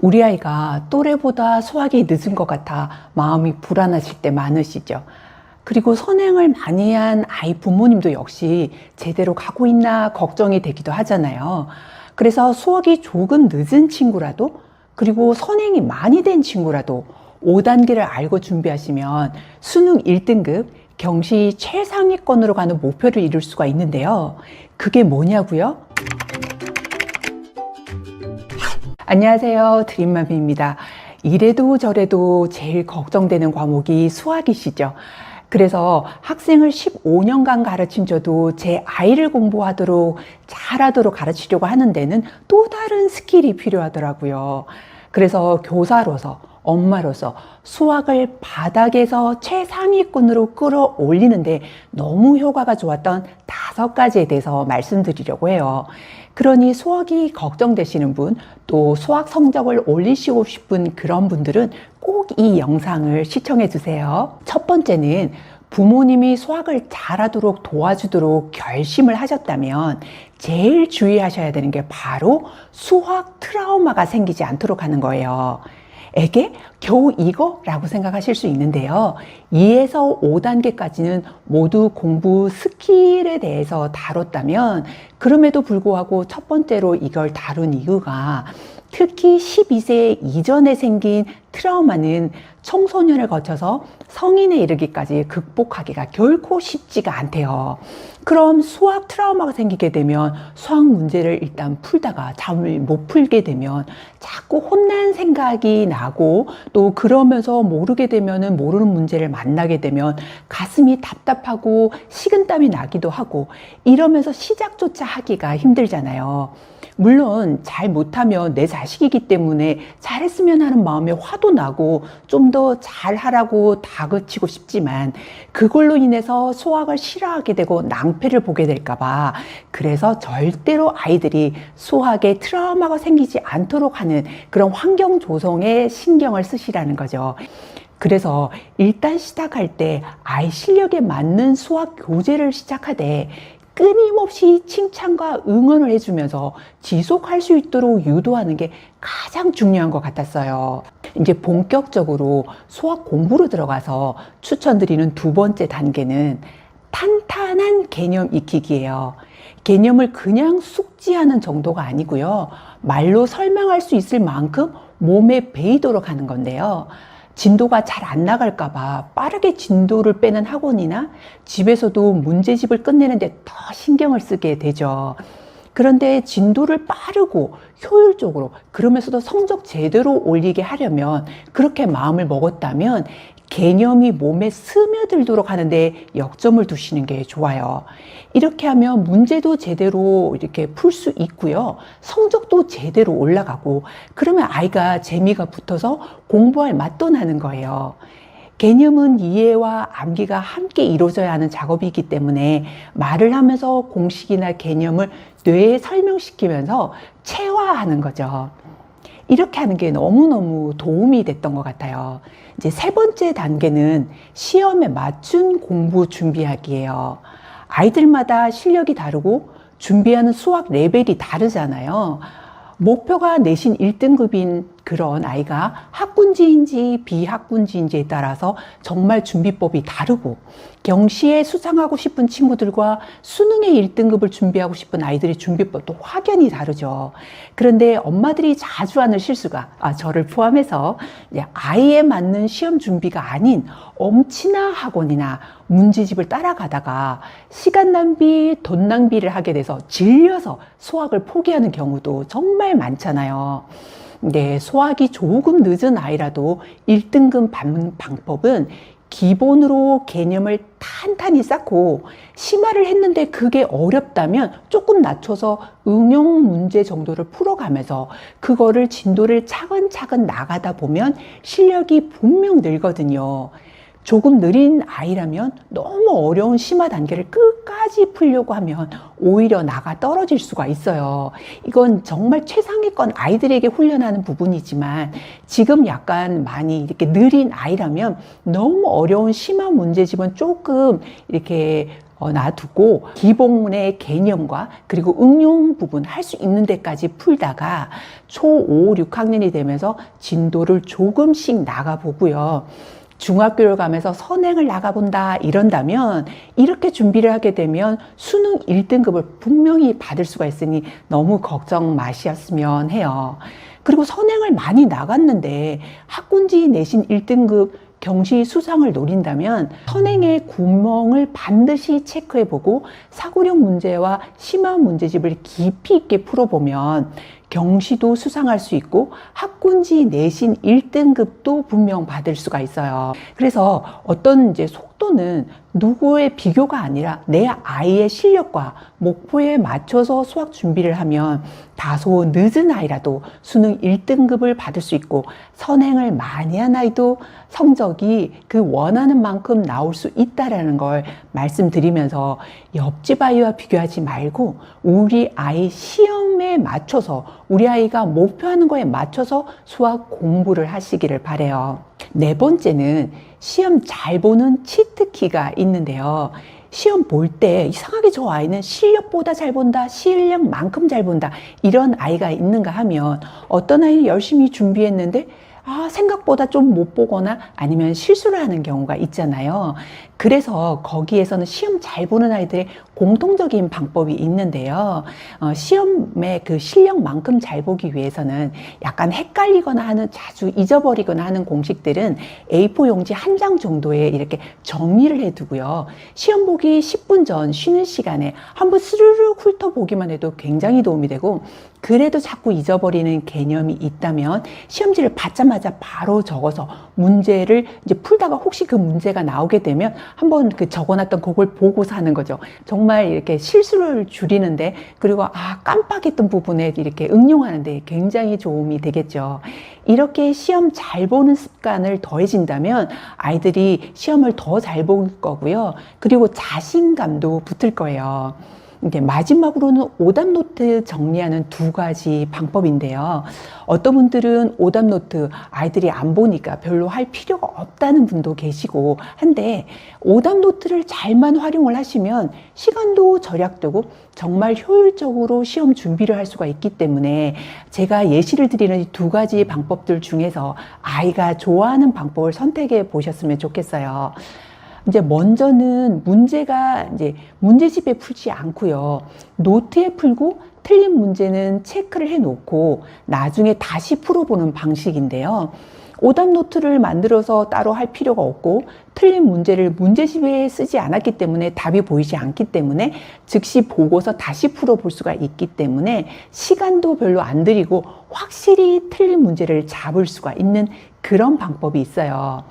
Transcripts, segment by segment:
우리 아이가 또래보다 수학이 늦은 것 같아 마음이 불안하실 때 많으시죠. 그리고 선행을 많이 한 아이 부모님도 역시 제대로 가고 있나 걱정이 되기도 하잖아요. 그래서 수학이 조금 늦은 친구라도, 그리고 선행이 많이 된 친구라도 5단계를 알고 준비하시면 수능 1등급 경시 최상위권으로 가는 목표를 이룰 수가 있는데요. 그게 뭐냐고요? 안녕하세요, 드림맘입니다. 이래도 저래도 제일 걱정되는 과목이 수학이시죠. 그래서 학생을 15년간 가르친 저도 제 아이를 공부하도록 잘하도록 가르치려고 하는 데는 또 다른 스킬이 필요하더라고요. 그래서 교사로서, 엄마로서 수학을 바닥에서 최상위권으로 끌어올리는데 너무 효과가 좋았던 5가지에 대해서 말씀드리려고 해요. 그러니 수학이 걱정되시는 분, 또 수학 성적을 올리시고 싶은 그런 분들은 꼭 이 영상을 시청해 주세요. 첫 번째는 부모님이 수학을 잘하도록 도와주도록 결심을 하셨다면 제일 주의하셔야 되는 게 바로 수학 트라우마가 생기지 않도록 하는 거예요. 에게? 겨우 이거? 라고 생각하실 수 있는데요. 2에서 5단계까지는 모두 공부 스킬에 대해서 다뤘다면, 그럼에도 불구하고 첫 번째로 이걸 다룬 이유가 특히 12세 이전에 생긴 트라우마는 청소년을 거쳐서 성인에 이르기까지 극복하기가 결코 쉽지가 않대요. 그럼 수학 트라우마가 생기게 되면 수학 문제를 일단 풀다가 잠을 못 풀게 되면 자꾸 혼난 생각이 나고, 또 그러면서 모르게 되면은 모르는 문제를 만나게 되면 가슴이 답답하고 식은땀이 나기도 하고, 이러면서 시작조차 하기가 힘들잖아요. 물론 잘 못하면 내 자식이기 때문에 잘했으면 하는 마음에 화도 나고 좀 더 잘하라고 다그치고 싶지만, 그걸로 인해서 수학을 싫어하게 되고 낭패를 보게 될까봐, 그래서 절대로 아이들이 수학에 트라우마가 생기지 않도록 하는 그런 환경 조성에 신경을 쓰시라는 거죠. 그래서 일단 시작할 때 아이 실력에 맞는 수학 교재를 시작하되 끊임없이 칭찬과 응원을 해주면서 지속할 수 있도록 유도하는 게 가장 중요한 것 같았어요. 이제 본격적으로 수학 공부로 들어가서 추천드리는 2번째 단계는 탄탄한 개념 익히기예요. 개념을 그냥 숙지하는 정도가 아니고요. 말로 설명할 수 있을 만큼 몸에 배이도록 하는 건데요. 진도가 잘 안 나갈까봐 빠르게 진도를 빼는 학원이나 집에서도 문제집을 끝내는데 더 신경을 쓰게 되죠. 그런데 진도를 빠르고 효율적으로, 그러면서도 성적 제대로 올리게 하려면, 그렇게 마음을 먹었다면 개념이 몸에 스며들도록 하는데 역점을 두시는 게 좋아요. 이렇게 하면 문제도 제대로 이렇게 풀 수 있고요. 성적도 제대로 올라가고, 그러면 아이가 재미가 붙어서 공부할 맛도 나는 거예요. 개념은 이해와 암기가 함께 이루어져야 하는 작업이기 때문에 말을 하면서 공식이나 개념을 뇌에 설명시키면서 체화하는 거죠. 이렇게 하는 게 너무너무 도움이 됐던 것 같아요. 이제 3번째 단계는 시험에 맞춘 공부 준비하기예요. 아이들마다 실력이 다르고 준비하는 수학 레벨이 다르잖아요. 목표가 내신 1등급인 그런 아이가 학군지인지 비학군지인지에 따라서 정말 준비법이 다르고, 경시에 수상하고 싶은 친구들과 수능의 1등급을 준비하고 싶은 아이들의 준비법도 확연히 다르죠. 그런데 엄마들이 자주 하는 실수가, 저를 포함해서 아이에 맞는 시험 준비가 아닌 엄친아 학원이나 문제집을 따라가다가 시간 낭비, 돈 낭비를 하게 돼서 질려서 수학을 포기하는 경우도 정말 많잖아요. 네, 수학이 조금 늦은 아이라도 1등급 받는 방법은 기본으로 개념을 탄탄히 쌓고, 심화를 했는데 그게 어렵다면 조금 낮춰서 응용 문제 정도를 풀어가면서 그거를 진도를 차근차근 나가다 보면 실력이 분명 늘거든요. 조금 느린 아이라면 너무 어려운 심화 단계를 끝까지 풀려고 하면 오히려 나가 떨어질 수가 있어요. 이건 정말 최상위권 아이들에게 훈련하는 부분이지만, 지금 약간 많이 이렇게 느린 아이라면 너무 어려운 심화 문제집은 조금 이렇게 놔두고 기본의 개념과 그리고 응용 부분 할 수 있는 데까지 풀다가 초 5, 6학년이 되면서 진도를 조금씩 나가보고요. 중학교를 가면서 선행을 나가본다 이런다면 이렇게 준비를 하게 되면 수능 1등급을 분명히 받을 수가 있으니 너무 걱정 마시었으면 해요. 그리고 선행을 많이 나갔는데 학군지 내신 1등급 경시 수상을 노린다면 선행의 구멍을 반드시 체크해보고 사고력 문제와 심화 문제집을 깊이 있게 풀어보면 경시도 수상할 수 있고 학군지 내신 1등급도 분명 받을 수가 있어요. 그래서 어떤 이제 속도는 누구의 비교가 아니라 내 아이의 실력과 목표에 맞춰서 수학 준비를 하면 다소 늦은 아이라도 수능 1등급을 받을 수 있고 선행을 많이 한 아이도 성적이 그 원하는 만큼 나올 수 있다라는 걸 말씀드리면서 옆집 아이와 비교하지 말고 우리 아이 시험에 맞춰서 우리 아이가 목표하는 거에 맞춰서 수학 공부를 하시기를 바라요. 네 번째는 시험 잘 보는 치트키가 있는데요. 시험 볼 때 이상하게 저 아이는 실력보다 잘 본다, 실력만큼 잘 본다 이런 아이가 있는가 하면 어떤 아이는 열심히 준비했는데 생각보다 좀 못 보거나 아니면 실수를 하는 경우가 있잖아요. 그래서 거기에서는 시험 잘 보는 아이들의 공통적인 방법이 있는데요. 시험의 그 실력만큼 잘 보기 위해서는 약간 헷갈리거나 하는, 자주 잊어버리거나 하는 공식들은 A4 용지 한 장 정도에 이렇게 정리를 해두고요. 시험 보기 10분 전 쉬는 시간에 한번 스르륵 훑어보기만 해도 굉장히 도움이 되고, 그래도 자꾸 잊어버리는 개념이 있다면 시험지를 받자마자 바로 적어서 문제를 이제 풀다가 혹시 그 문제가 나오게 되면 한번 그 적어놨던 그걸 보고서 하는 거죠. 정말 이렇게 실수를 줄이는데, 그리고 깜빡했던 부분에 이렇게 응용하는데 굉장히 도움이 되겠죠. 이렇게 시험 잘 보는 습관을 더해진다면 아이들이 시험을 더 잘 볼 거고요. 그리고 자신감도 붙을 거예요. 이게 마지막으로는 오답 노트 정리하는 두 가지 방법인데요. 어떤 분들은 오답 노트 아이들이 안 보니까 별로 할 필요가 없다는 분도 계시고 한데, 오답 노트를 잘만 활용을 하시면 시간도 절약되고 정말 효율적으로 시험 준비를 할 수가 있기 때문에 제가 예시를 드리는 이 두 가지 방법들 중에서 아이가 좋아하는 방법을 선택해 보셨으면 좋겠어요. 이제 먼저는 문제집에 풀지 않고요. 노트에 풀고 틀린 문제는 체크를 해 놓고 나중에 다시 풀어보는 방식인데요. 오답 노트를 만들어서 따로 할 필요가 없고 틀린 문제를 문제집에 쓰지 않았기 때문에 답이 보이지 않기 때문에 즉시 보고서 다시 풀어볼 수가 있기 때문에 시간도 별로 안 들이고 확실히 틀린 문제를 잡을 수가 있는 그런 방법이 있어요.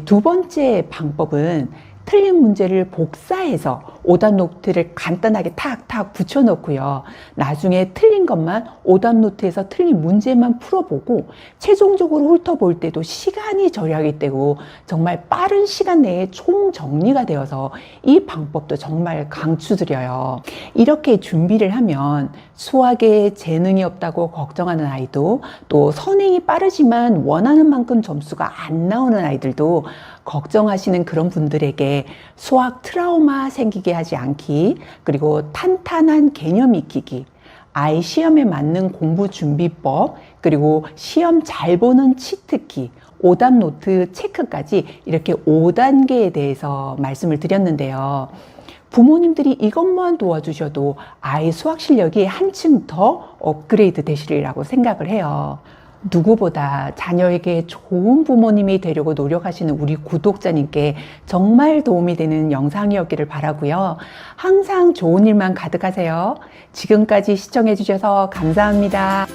두 번째 방법은 틀린 문제를 복사해서 오답 노트를 간단하게 탁탁 붙여놓고요. 나중에 틀린 것만 오답 노트에서 틀린 문제만 풀어보고 최종적으로 훑어볼 때도 시간이 절약이 되고 정말 빠른 시간 내에 총정리가 되어서 이 방법도 정말 강추드려요. 이렇게 준비를 하면 수학에 재능이 없다고 걱정하는 아이도, 또 선행이 빠르지만 원하는 만큼 점수가 안 나오는 아이들도 걱정하시는 그런 분들에게 수학 트라우마 생기게 하지 않기, 그리고 탄탄한 개념 익히기, 아이 시험에 맞는 공부 준비법, 그리고 시험 잘 보는 치트키, 오답 노트 체크까지 이렇게 5단계에 대해서 말씀을 드렸는데요. 부모님들이 이것만 도와주셔도 아이 수학 실력이 한층 더 업그레이드 되시리라고 생각을 해요. 누구보다 자녀에게 좋은 부모님이 되려고 노력하시는 우리 구독자님께 정말 도움이 되는 영상이었기를 바라고요. 항상 좋은 일만 가득하세요. 지금까지 시청해 주셔서 감사합니다.